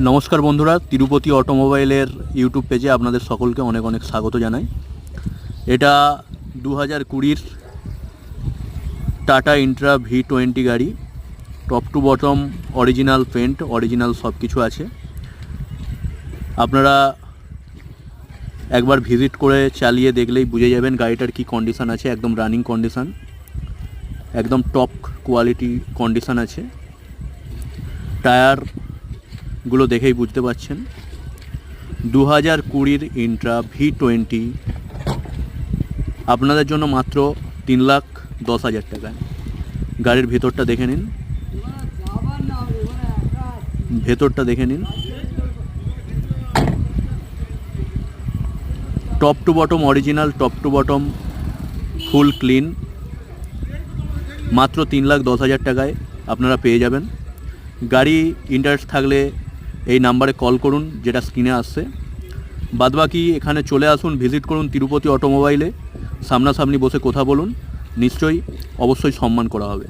নমস্কার বন্ধুরা, তিরুপতি অটোমোবাইলের ইউটিউব পেজে আপনাদের সকলকে অনেক অনেক স্বাগত জানাই। এটা 2020 টাটা ইন্ট্রা V20 গাড়ি। Top to bottom original paint, original সব কিছু আছে। আপনারা একবার ভিজিট করে চালিয়ে দেখলেই বুঝে যাবেন গাড়িটার কি কন্ডিশান আছে। একদম রানিং কন্ডিশান, একদম টপ কোয়ালিটি কন্ডিশান আছে। টায়ারগুলো দেখেই বুঝতে পারছেন। 2020 ইন্ট্রা V20 আপনাদের জন্য মাত্র 3,10,000 টাকায়। গাড়ির ভেতরটা দেখে নিন, top to bottom original, top to bottom full clean. মাত্র 3,10,000 টাকায় আপনারা পেয়ে যাবেন। গাড়ি ইন্টারেস্ট থাকলে এই নাম্বারে কল করুন যেটা স্ক্রিনে আসছে। বাদবাকি এখানে চলে আসুন, ভিজিট করুন তিরুপতি অটোমোবাইলে, সামনাসামনি বসে কথা বলুন। নিশ্চয়ই অবশ্যই সম্মান করা হবে।